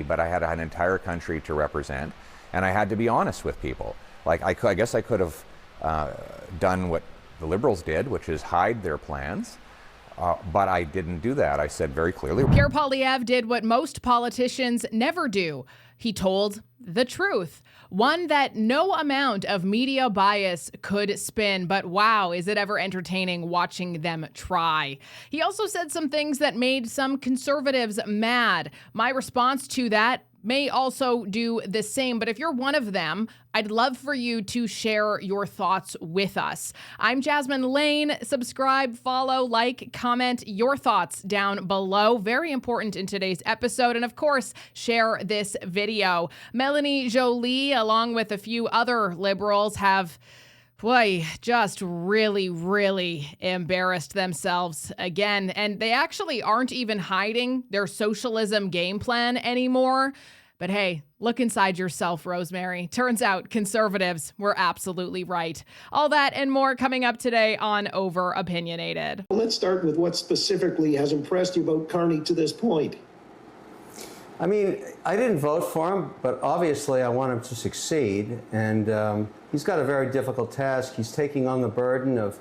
but I had an entire country to represent, and I had to be honest with people. Like, I guess I could have done what the Liberals did, which is hide their plans, but I didn't do that. I said very clearly. Pierre Poilievre did what most politicians never do. He told the truth, one that no amount of media bias could spin, but wow, is it ever entertaining watching them try. He also said some things that made some conservatives mad. My response to that may also do the same, but if you're one of them, I'd love for you to share your thoughts with us. I'm Jasmine Lane. Subscribe, follow, like, comment your thoughts down below. Very important in today's episode. And of course, share this video. Melanie Joly, along with a few other Liberals, have just really embarrassed themselves again. And they actually aren't even hiding their socialism game plan anymore. But hey, look inside yourself, Rosemary. Turns out conservatives were absolutely right. All that and more coming up today on Over Opinionated. Let's start with what specifically has impressed you about Carney to this point. I mean, I didn't vote for him, but obviously I want him to succeed. And he's got a very difficult task. He's taking on the burden of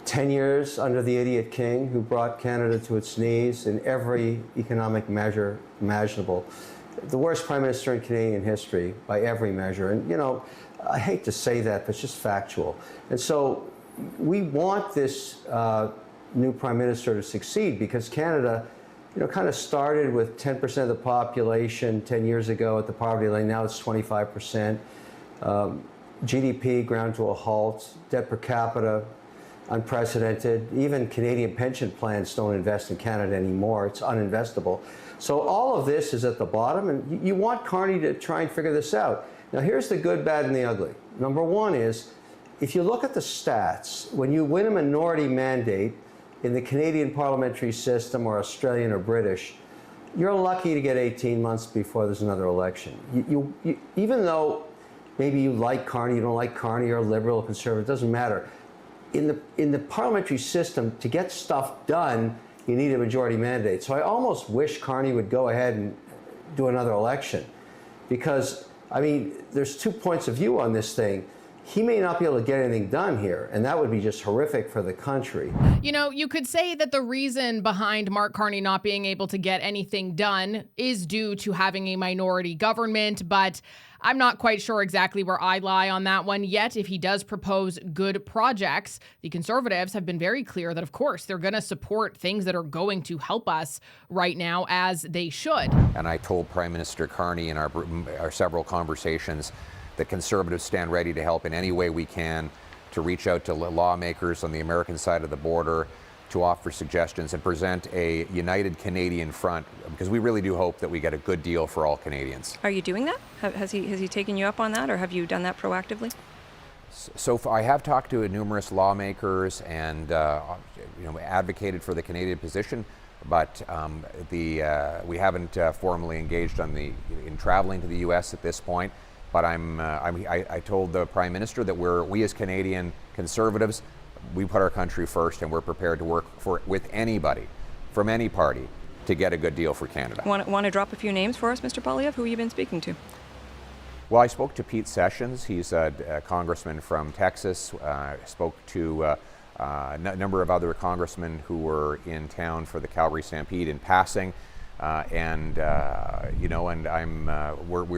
10 years under the idiot king who brought Canada to its knees in every economic measure imaginable. The worst prime minister in Canadian history by every measure. And, you know, I hate to say that, but it's just factual. And so we want this new prime minister to succeed because Canada, you know, kind of started with 10% of the population 10 years ago at the poverty line. Now it's 25%. GDP ground to a halt. Debt per capita, unprecedented. Even Canadian pension plans don't invest in Canada anymore. It's uninvestable. So all of this is at the bottom, and you want Carney to try and figure this out. Now here's the good, bad, and the ugly. Number one is, if you look at the stats, when you win a minority mandate in the Canadian parliamentary system or Australian or British, you're lucky to get 18 months before there's another election. Even though maybe you like Carney, you don't like Carney, you're a liberal or conservative, it doesn't matter. In the parliamentary system, to get stuff done, you need a majority mandate. So I almost wish Carney would go ahead and do another election because, I mean, there's 2 points of view on this thing. He may not be able to get anything done here, and that would be just horrific for the country. You know, you could say that the reason behind Mark Carney not being able to get anything done is due to having a minority government, but I'm not quite sure exactly where I lie on that one yet. If he does propose good projects, the Conservatives have been very clear that, of course, they're going to support things that are going to help us right now, as they should. And I told Prime Minister Carney in our several conversations that Conservatives stand ready to help in any way we can, to reach out to lawmakers on the American side of the border, to offer suggestions and present a united Canadian front, because we really do hope that we get a good deal for all Canadians. Are you doing that? Has he taken you up on that, or have you done that proactively? So far, I have talked to numerous lawmakers and advocated for the Canadian position, but we haven't formally engaged in traveling to the U.S. at this point. But I told the Prime Minister that we as Canadian Conservatives, we put our country first, and we're prepared to work with anybody from any party to get a good deal for Canada. Want to drop a few names for us, Mr. Poilievre? Who have you been speaking to? Well, I spoke to Pete Sessions. He's a congressman from Texas. Spoke to a number of other congressmen who were in town for the Calgary Stampede in passing.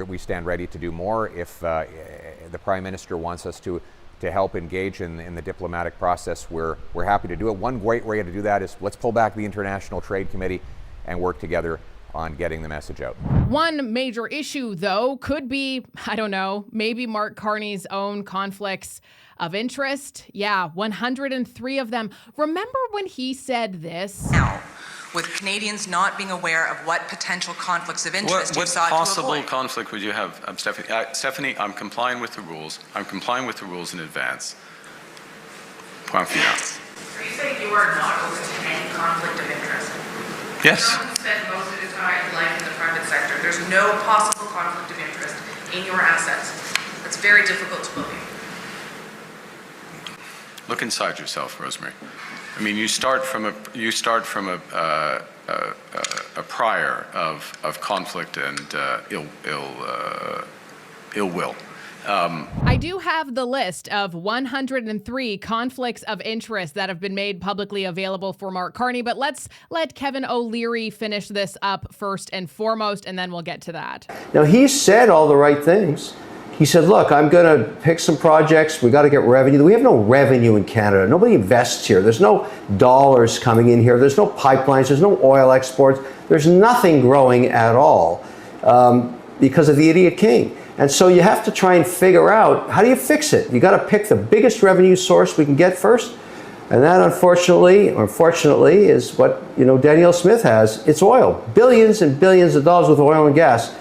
We stand ready to do more if the Prime Minister wants us to help engage in the diplomatic process. We're happy to do it. One great way to do that is let's pull back the International Trade Committee and work together on getting the message out. One major issue, though, could be, I don't know, maybe Mark Carney's own conflicts of interest. Yeah, 103 of them. Remember when he said this? Now, with Canadians not being aware of what potential conflicts of interest you sought to avoid. What possible conflict would you have, Stephanie? Stephanie, I'm complying with the rules. I'm complying with the rules in advance. Point final. Are you saying you are not open to any conflict of interest? Yes. Trump spent most of his life in the private sector. There's no possible conflict of interest in your assets. That's very difficult to believe. Look inside yourself, Rosemary. I mean, you start from a a prior of conflict and ill will. I do have the list of 103 conflicts of interest that have been made publicly available for Mark Carney, but let's let Kevin O'Leary finish this up first and foremost, and then we'll get to that. Now, he said all the right things. He said, look, I'm going to pick some projects. We got to get revenue. We have no revenue in Canada. Nobody invests here. There's no dollars coming in here. There's no pipelines. There's no oil exports. There's nothing growing at all because of the idiot king. And so you have to try and figure out, how do you fix it? You got to pick the biggest revenue source we can get first. And that, unfortunately, or fortunately, is what, Danielle Smith has. It's oil. Billions and billions of dollars with oil and gas.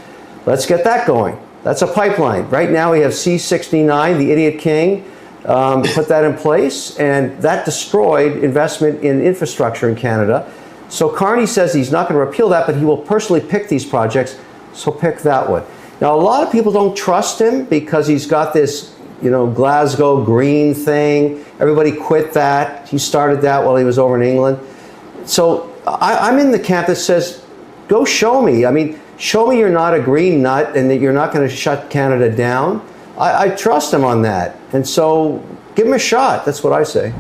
Let's get that going. That's a pipeline. Right now we have C-69, the idiot king, put that in place, and that destroyed investment in infrastructure in Canada. So Carney says he's not going to repeal that, but he will personally pick these projects, so pick that one. Now, a lot of people don't trust him because he's got this, Glasgow green thing. Everybody quit that. He started that while he was over in England. So I'm in the camp that says, go show me. I mean, show me you're not a green nut and that you're not going to shut Canada down. I trust him on that. And so give him a shot. That's what I say.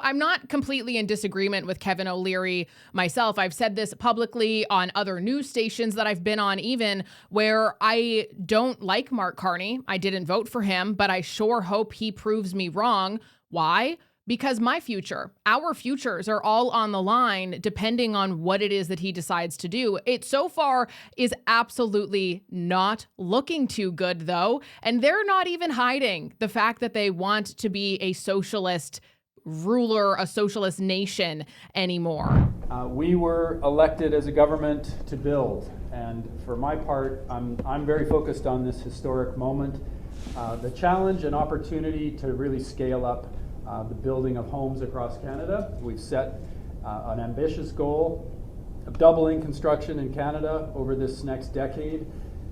I'm not completely in disagreement with Kevin O'Leary myself. I've said this publicly on other news stations that I've been on, even where I don't like Mark Carney. I didn't vote for him, but I sure hope he proves me wrong. Why? Because my future, our futures are all on the line depending on what it is that he decides to do. It so far is absolutely not looking too good, though. And they're not even hiding the fact that they want to be a socialist ruler, a socialist nation anymore. We were elected as a government to build. And for my part, I'm very focused on this historic moment. The challenge and opportunity to really scale up the building of homes across Canada. We've set an ambitious goal of doubling construction in Canada over this next decade.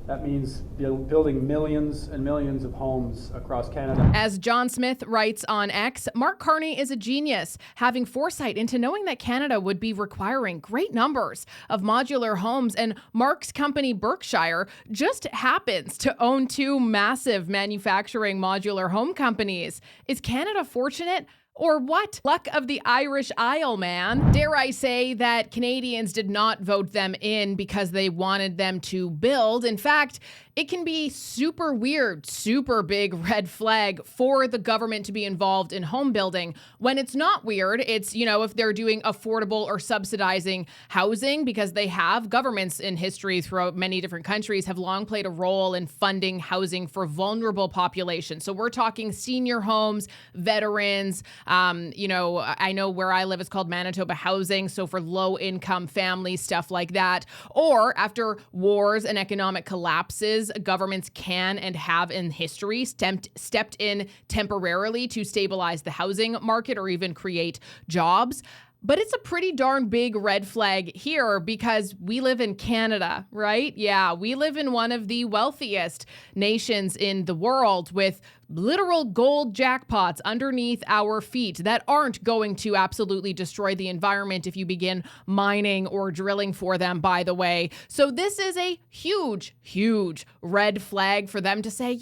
That means building millions and millions of homes across Canada. As John Smith writes on X, Mark Carney is a genius, having foresight into knowing that Canada would be requiring great numbers of modular homes, and Mark's company Berkshire just happens to own two massive manufacturing modular home companies. Is Canada fortunate? Or what? Luck of the Irish Isle, man. Dare I say that Canadians did not vote them in because they wanted them to build. In fact, it can be super weird, super big red flag for the government to be involved in home building. When it's not weird, it's, if they're doing affordable or subsidizing housing, because they have. Governments in history throughout many different countries have long played a role in funding housing for vulnerable populations. So we're talking senior homes, veterans. I know where I live, it's called Manitoba Housing. So for low income families, stuff like that. Or after wars and economic collapses, governments can and have in history stepped in temporarily to stabilize the housing market or even create jobs. But it's a pretty darn big red flag here because we live in Canada, right? Yeah, we live in one of the wealthiest nations in the world with literal gold jackpots underneath our feet that aren't going to absolutely destroy the environment if you begin mining or drilling for them, by the way. So this is a huge, huge red flag for them to say,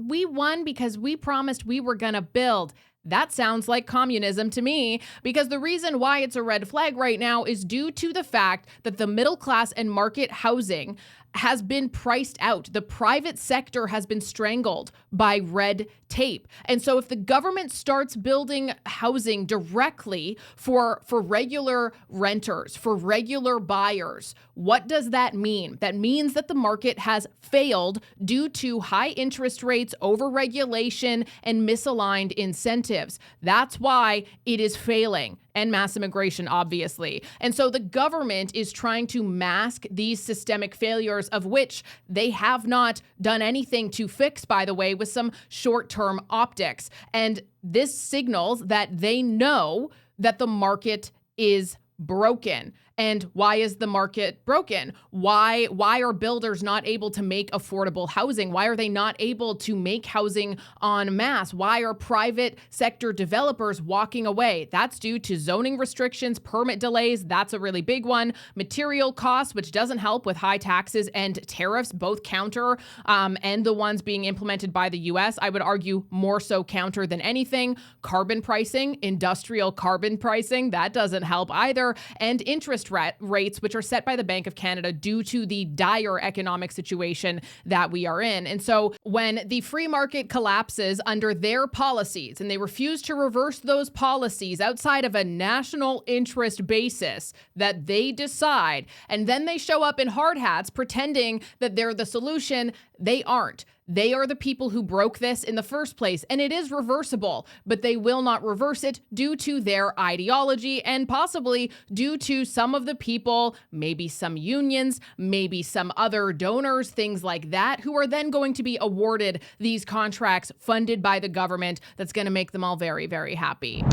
we won because we promised we were going to build. That sounds like communism to me, because the reason why it's a red flag right now is due to the fact that the middle class and market housing has been priced out. The private sector has been strangled by red tape. And so if the government starts building housing directly for regular renters, for regular buyers, what does that mean? That means that the market has failed due to high interest rates, overregulation, and misaligned incentives. That's why it is failing. And mass immigration, obviously. And so the government is trying to mask these systemic failures, of which they have not done anything to fix, by the way, with some short-term optics. And this signals that they know that the market is broken. And why is the market broken? Why are builders not able to make affordable housing? Why are they not able to make housing en masse? Why are private sector developers walking away? That's due to zoning restrictions, permit delays. That's a really big one. Material costs, which doesn't help with high taxes and tariffs, both counter and the ones being implemented by the US. I would argue more so counter than anything. Carbon pricing, industrial carbon pricing, that doesn't help either. And interest rates, which are set by the Bank of Canada due to the dire economic situation that we are in. And so when the free market collapses under their policies and they refuse to reverse those policies outside of a national interest basis that they decide, and then they show up in hard hats pretending that they're the solution, they aren't. They are the people who broke this in the first place, and it is reversible, but they will not reverse it due to their ideology and possibly due to some of the people, maybe some unions, maybe some other donors, things like that, who are then going to be awarded these contracts funded by the government. That's going to make them all very, very happy.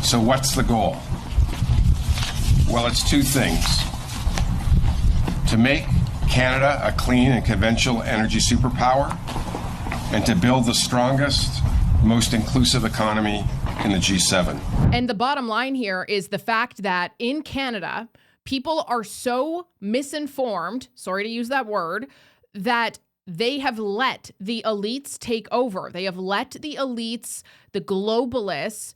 So what's the goal? Well, it's two things. To make Canada a clean and conventional energy superpower, and to build the strongest, most inclusive economy in the G7. And the bottom line here is the fact that in Canada, people are so misinformed, sorry to use that word, that they have let the elites take over. They have let the elites, the globalists,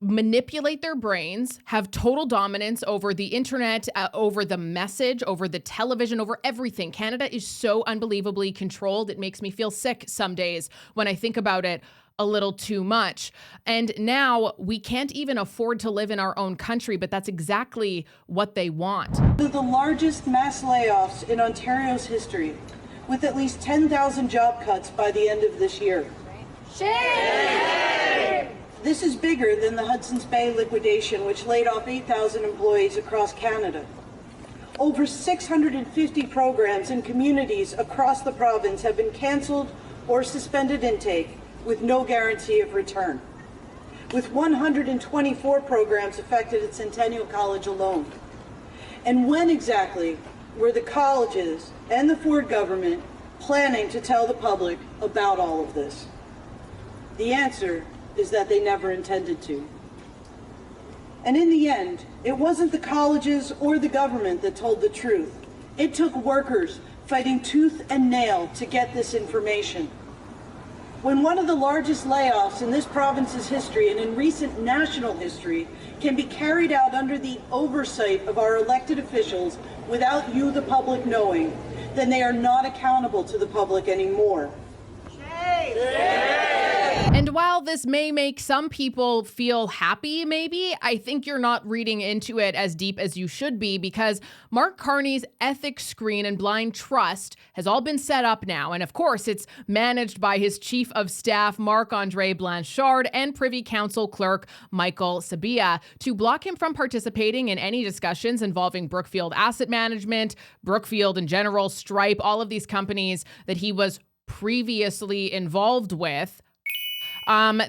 manipulate their brains, have total dominance over the internet, over the message, over the television, over everything. Canada is so unbelievably controlled. It makes me feel sick some days when I think about it a little too much. And now we can't even afford to live in our own country, but that's exactly what they want. The largest mass layoffs in Ontario's history, with at least 10,000 job cuts by the end of this year. Shame! This is bigger than the Hudson's Bay liquidation, which laid off 8,000 employees across Canada. Over 650 programs in communities across the province have been cancelled or suspended intake with no guarantee of return, with 124 programs affected at Centennial College alone. And when exactly were the colleges and the Ford government planning to tell the public about all of this? The answer is that they never intended to. And in the end, it wasn't the colleges or the government that told the truth. It took workers fighting tooth and nail to get this information. When one of the largest layoffs in this province's history and in recent national history can be carried out under the oversight of our elected officials without you, the public, knowing, then they are not accountable to the public anymore. And while this may make some people feel happy, maybe, I think you're not reading into it as deep as you should be, because Mark Carney's ethics screen and blind trust has all been set up now. And of course, it's managed by his chief of staff, Marc-Andre Blanchard, and Privy Council clerk, Michael Sabia, to block him from participating in any discussions involving Brookfield Asset Management, Brookfield in general, Stripe, all of these companies that he was previously involved with.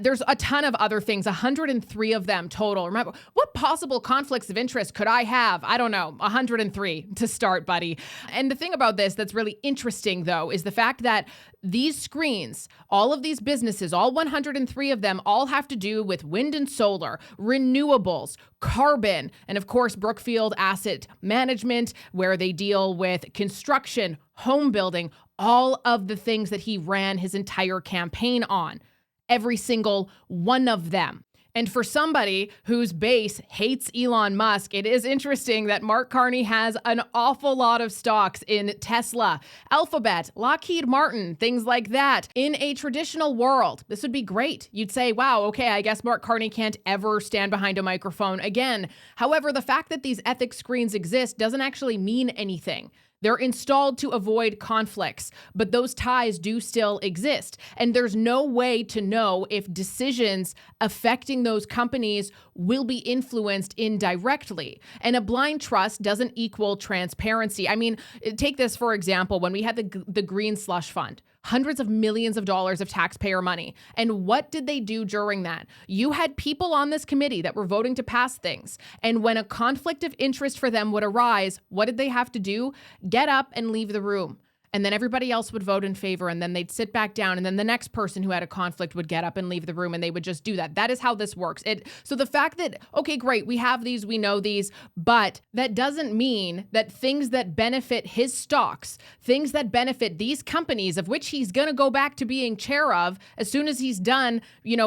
There's a ton of other things, 103 of them total. Remember, what possible conflicts of interest could I have? I don't know, 103 to start, buddy. And the thing about this that's really interesting, though, is the fact that these screens, all of these businesses, all 103 of them, all have to do with wind and solar, renewables, carbon, and of course, Brookfield Asset Management, where they deal with construction, home building, all of the things that he ran his entire campaign on. Every single one of them. And for somebody whose base hates Elon Musk, it is interesting that Mark Carney has an awful lot of stocks in Tesla, Alphabet, Lockheed Martin, things like that. In a traditional world, this would be great. You'd say, wow, okay, I guess Mark Carney can't ever stand behind a microphone again. However, the fact that these ethics screens exist doesn't actually mean anything. They're installed to avoid conflicts, but those ties do still exist. And there's no way to know if decisions affecting those companies will be influenced indirectly. And a blind trust doesn't equal transparency. I mean, take this for example, when we had the Green Slush Fund. Hundreds of millions of dollars of taxpayer money. And what did they do during that? You had people on this committee that were voting to pass things. And when a conflict of interest for them would arise, what did they have to do? Get up and leave the room. And then everybody else would vote in favor, and then they'd sit back down, and then the next person who had a conflict would get up and leave the room, and they would just do that. That is how this works. So the fact that, okay, great, we have these, we know these, but that doesn't mean that things that benefit his stocks, things that benefit these companies, of which he's going to go back to being chair of as soon as he's done,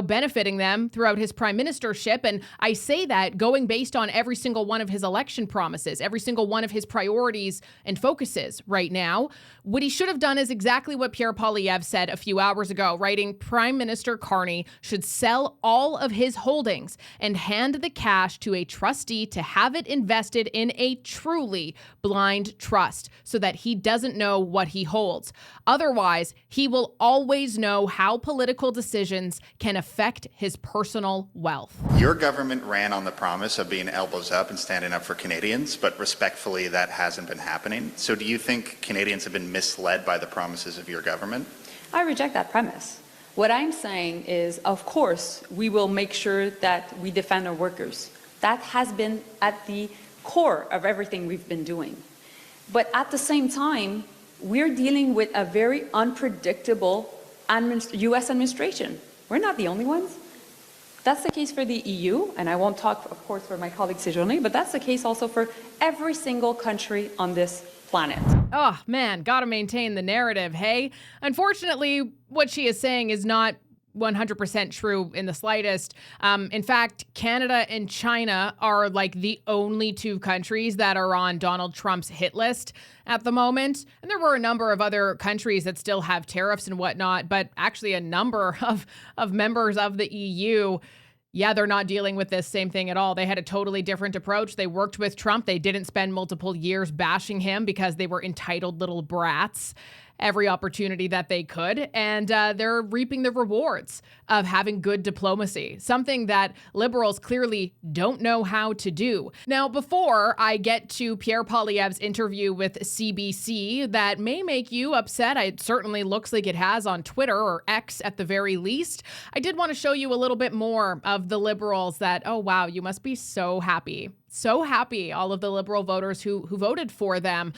benefiting them throughout his prime ministership. And I say that going based on every single one of his election promises, every single one of his priorities and focuses right now. What he should have done is exactly what Pierre Poilievre said a few hours ago, writing Prime Minister Carney should sell all of his holdings and hand the cash to a trustee to have it invested in a truly blind trust so that he doesn't know what he holds. Otherwise, he will always know how political decisions can affect his personal wealth. Your government ran on the promise of being elbows up and standing up for Canadians, but respectfully, that hasn't been happening. So do you think Canadians have been misled by the promises of your government? I reject that premise. What I'm saying is, of course, we will make sure that we defend our workers. That has been at the core of everything we've been doing. But at the same time, we're dealing with a very unpredictable U.S. administration. We're not the only ones. That's the case for the EU, and I won't talk, of course, for my colleague Joly, but that's the case also for every single country on this planet. Oh, man, gotta maintain the narrative, hey? Unfortunately, what she is saying is not 100% true in the slightest. In fact, Canada and China are like the only two countries that are on Donald Trump's hit list at the moment. And there were a number of other countries that still have tariffs and whatnot, but actually a number of members of the EU, yeah, they're not dealing with this same thing at all. They had a totally different approach. They worked with Trump. They didn't spend multiple years bashing him because they were entitled little brats every opportunity that they could. And they're reaping the rewards of having good diplomacy, something that liberals clearly don't know how to do. Now, before I get to Pierre Poilievre's interview with CBC, that may make you upset. It certainly looks like it has on Twitter, or X at the very least. I did want to show you a little bit more of the liberals that, oh, wow, you must be so happy. So happy, all of the Liberal voters who voted for them.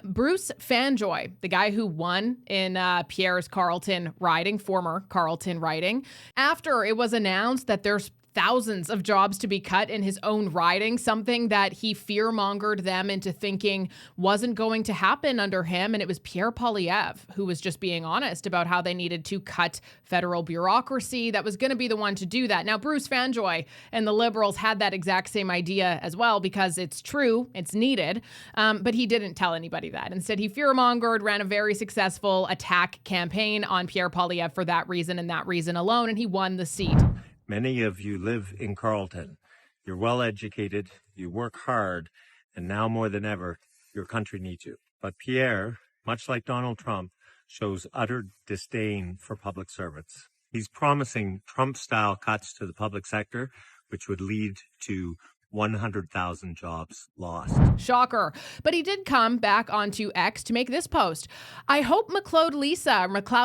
Bruce Fanjoy, the guy who won in Pierre's Carleton riding, former Carleton riding, after it was announced that there's thousands of jobs to be cut in his own riding, something that he fear-mongered them into thinking wasn't going to happen under him. And it was Pierre Poilievre who was just being honest about how they needed to cut federal bureaucracy. That was going to be the one to do that. Now, Bruce Fanjoy and the Liberals had that exact same idea as well, because it's true, it's needed, but he didn't tell anybody that. Instead, he fear-mongered, ran a very successful attack campaign on Pierre Poilievre for that reason and that reason alone, and he won the seat. Many of you live in Carleton. You're well educated, you work hard, and now more than ever, your country needs you. But Pierre, much like Donald Trump, shows utter disdain for public servants. He's promising Trump-style cuts to the public sector, which would lead to 100,000 jobs lost. Shocker. But he did come back onto X to make this post. I hope McLeod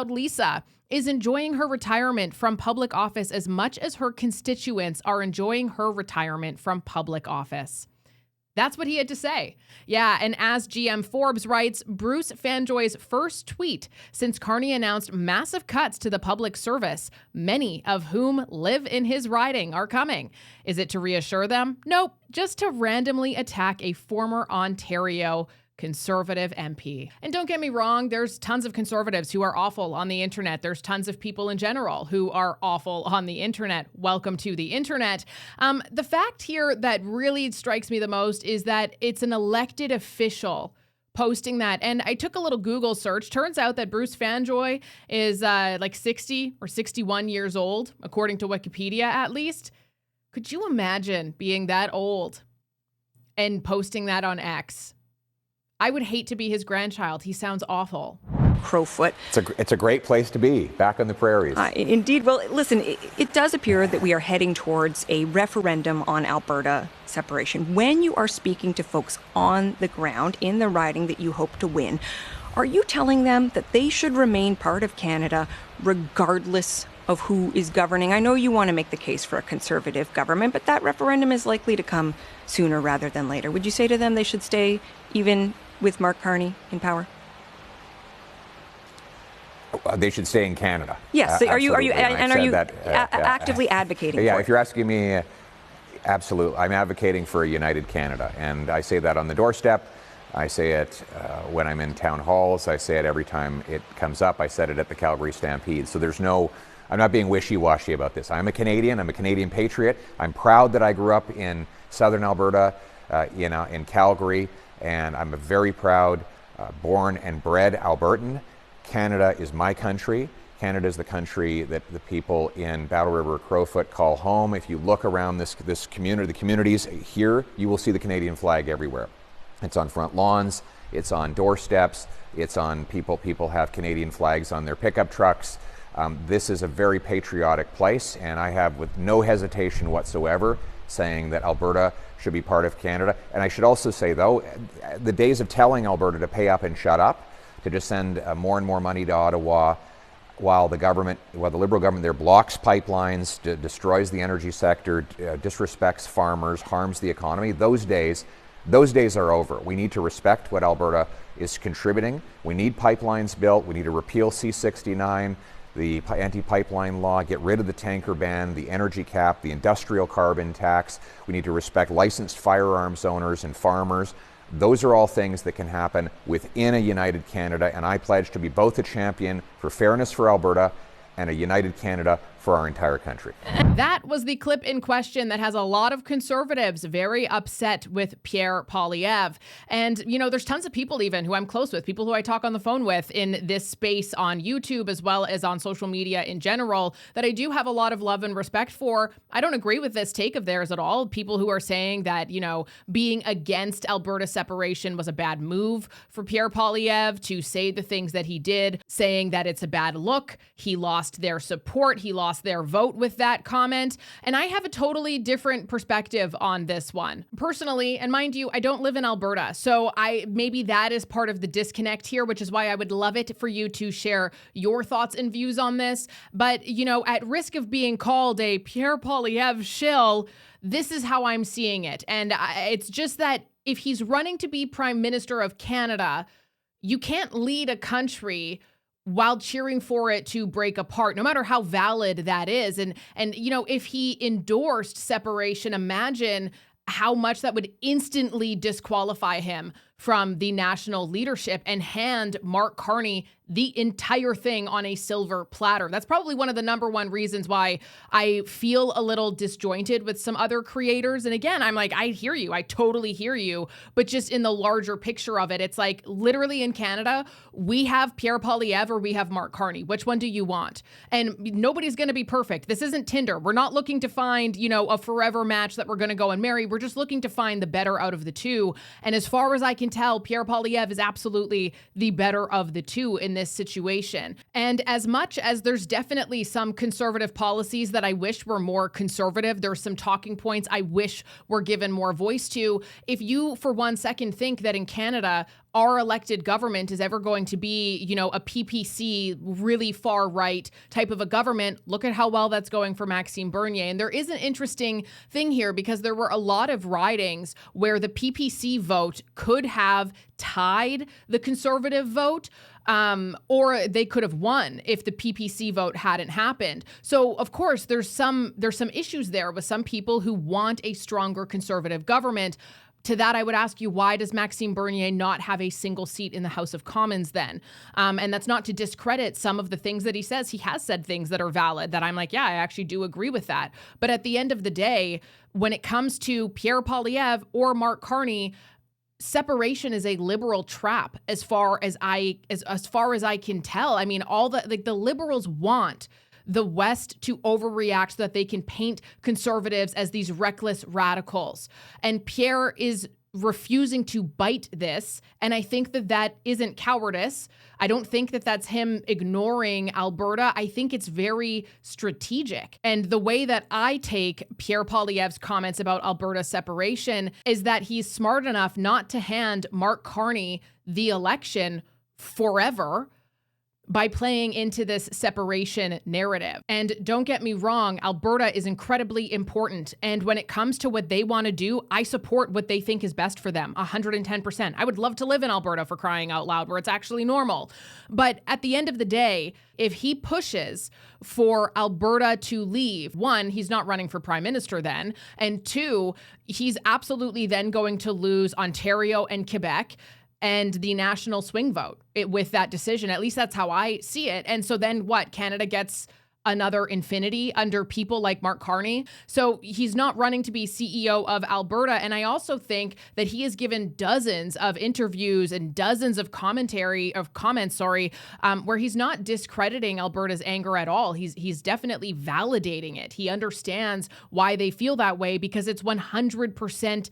Lisa is enjoying her retirement from public office as much as her constituents are enjoying her retirement from public office. That's what he had to say. Yeah, and as GM Forbes writes, Bruce Fanjoy's first tweet since Carney announced massive cuts to the public service, many of whom live in his riding, are coming. Is it to reassure them? Nope, just to randomly attack a former Ontario Conservative MP. And don't get me wrong, there's tons of conservatives who are awful on the internet. There's tons of people in general who are awful on the internet. Welcome to the internet. The fact here that really strikes me the most is that it's an elected official posting that. And I took a little Google search. Turns out that Bruce Fanjoy is like 60 or 61 years old, according to Wikipedia at least. Could you imagine being that old and posting that on X? I would hate to be his grandchild. He sounds awful. Crowfoot. It's a great place to be, back on the prairies. Indeed. Well, listen, it does appear that we are heading towards a referendum on Alberta separation. When you are speaking to folks on the ground in the riding that you hope to win, are you telling them that they should remain part of Canada regardless of who is governing? I know you want to make the case for a Conservative government, but that referendum is likely to come sooner rather than later. Would you say to them they should stay even with Mark Carney in power? They should stay in Canada. Yes. Are you that, actively advocating yeah, for it? If you're asking me, absolutely. I'm advocating for a united Canada. And I say that on the doorstep. I say it when I'm in town halls. I say it every time it comes up. I said it at the Calgary Stampede. So I'm not being wishy-washy about this. I'm a Canadian. I'm a Canadian patriot. I'm proud that I grew up in southern Alberta, in Calgary. And I'm a very proud, born and bred Albertan. Canada is my country. Canada is the country that the people in Battle River Crowfoot call home. If you look around this community, the communities here, you will see the Canadian flag everywhere. It's on front lawns, it's on doorsteps, it's on people have Canadian flags on their pickup trucks. This is a very patriotic place, and I have with no hesitation whatsoever saying that Alberta should be part of Canada. And I should also say, though, the days of telling Alberta to pay up and shut up, to just send more and more money to Ottawa while the Liberal government there blocks pipelines, destroys the energy sector, disrespects farmers, harms the economy, those days are over. We need to respect what Alberta is contributing. We need pipelines built. We need to repeal C-69, the anti-pipeline law, get rid of the tanker ban, the energy cap, the industrial carbon tax. We need to respect licensed firearms owners and farmers. Those are all things that can happen within a united Canada, and I pledge to be both a champion for fairness for Alberta and a united Canada for our entire country. That was the clip in question that has a lot of Conservatives very upset with Pierre Poilievre. And, there's tons of people even who I'm close with, people who I talk on the phone with in this space on YouTube as well as on social media in general, that I do have a lot of love and respect for. I don't agree with this take of theirs at all. People who are saying that, being against Alberta separation was a bad move for Pierre Poilievre to say the things that he did, saying that it's a bad look. He lost their support. He lost their vote with that comment. And I have a totally different perspective on this one. Personally, and mind you, I don't live in Alberta, so maybe that is part of the disconnect here, which is why I would love it for you to share your thoughts and views on this. But, at risk of being called a Pierre Poilievre shill, this is how I'm seeing it. And it's just that if he's running to be Prime Minister of Canada, you can't lead a country while cheering for it to break apart, no matter how valid that is. And if he endorsed separation, imagine how much that would instantly disqualify him from the national leadership and hand Mark Carney the entire thing on a silver platter. That's probably one of the number one reasons why I feel a little disjointed with some other creators. And again, I'm like, I hear you. I totally hear you. But just in the larger picture of it, it's like literally in Canada, we have Pierre Poilievre or we have Mark Carney. Which one do you want? And nobody's going to be perfect. This isn't Tinder. We're not looking to find, a forever match that we're going to go and marry. We're just looking to find the better out of the two. And as far as I can tell, Pierre Poilievre is absolutely the better of the two in this situation. And as much as there's definitely some conservative policies that I wish were more conservative, there's some talking points I wish were given more voice to. If you for 1 second think that in Canada, our elected government is ever going to be, a PPC, really far right type of a government, look at how well that's going for Maxime Bernier. And there is an interesting thing here because there were a lot of ridings where the PPC vote could have tied the Conservative vote, or they could have won if the PPC vote hadn't happened. So, of course, there's some issues there with some people who want a stronger Conservative government. To that, I would ask you, why does Maxime Bernier not have a single seat in the House of Commons then? And that's not to discredit some of the things that he says. He has said things that are valid that I'm like, yeah, I actually do agree with that. But at the end of the day, when it comes to Pierre Poilievre or Mark Carney, separation is a liberal trap as far as I can tell. I mean, all the liberals want the West to overreact so that they can paint conservatives as these reckless radicals. And Pierre is refusing to bite this. And I think that that isn't cowardice. I don't think that that's him ignoring Alberta. I think it's very strategic. And the way that I take Pierre Poilievre's comments about Alberta separation is that he's smart enough not to hand Mark Carney the election forever by playing into this separation narrative. And don't get me wrong, Alberta is incredibly important. And when it comes to what they want to do, I support what they think is best for them, 110%. I would love to live in Alberta, for crying out loud, where it's actually normal. But at the end of the day, if he pushes for Alberta to leave, one, he's not running for prime minister then, and two, he's absolutely then going to lose Ontario and Quebec and the national swing vote with that decision. At least that's how I see it. And so then what? Canada gets another infinity under people like Mark Carney. So he's not running to be CEO of Alberta. And I also think that he has given dozens of interviews and dozens of comments, where he's not discrediting Alberta's anger at all. He's definitely validating it. He understands why they feel that way because it's 100%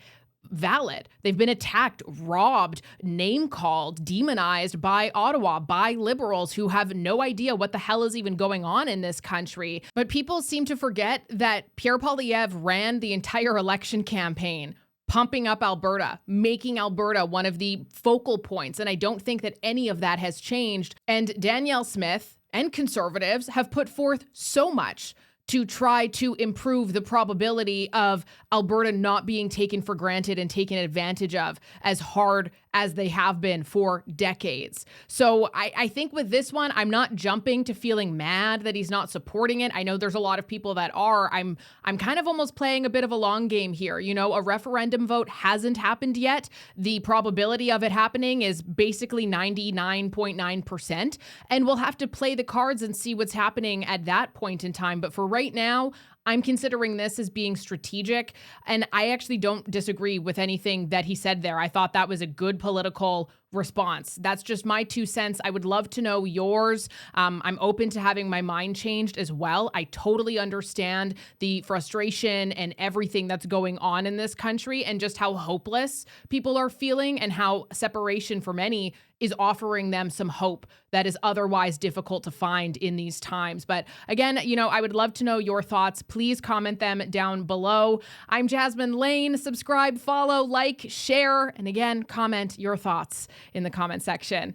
valid. They've been attacked, robbed, name-called, demonized by Ottawa, by Liberals who have no idea what the hell is even going on in this country. But people seem to forget that Pierre Poilievre ran the entire election campaign pumping up Alberta, making Alberta one of the focal points. And I don't think that any of that has changed. And Danielle Smith and Conservatives have put forth so much to try to improve the probability of Alberta not being taken for granted and taken advantage of as hard as they have been for decades. So I think with this one, I'm not jumping to feeling mad that he's not supporting it. I know there's a lot of people that are. I'm kind of almost playing a bit of a long game here. You know, a referendum vote hasn't happened yet. The probability of it happening is basically 99.9%. And we'll have to play the cards and see what's happening at that point in time. But for right now, I'm considering this as being strategic, and I actually don't disagree with anything that he said there. I thought that was a good political response. That's just my 2 cents. I would love to know yours. I'm open to having my mind changed as well. I totally understand the frustration and everything that's going on in this country and just how hopeless people are feeling and how separation for many is offering them some hope that is otherwise difficult to find in these times. But again, you know, I would love to know your thoughts. Please comment them down below. I'm Jasmine Lane. Subscribe, follow, like, share, and again, comment your thoughts in the comment section.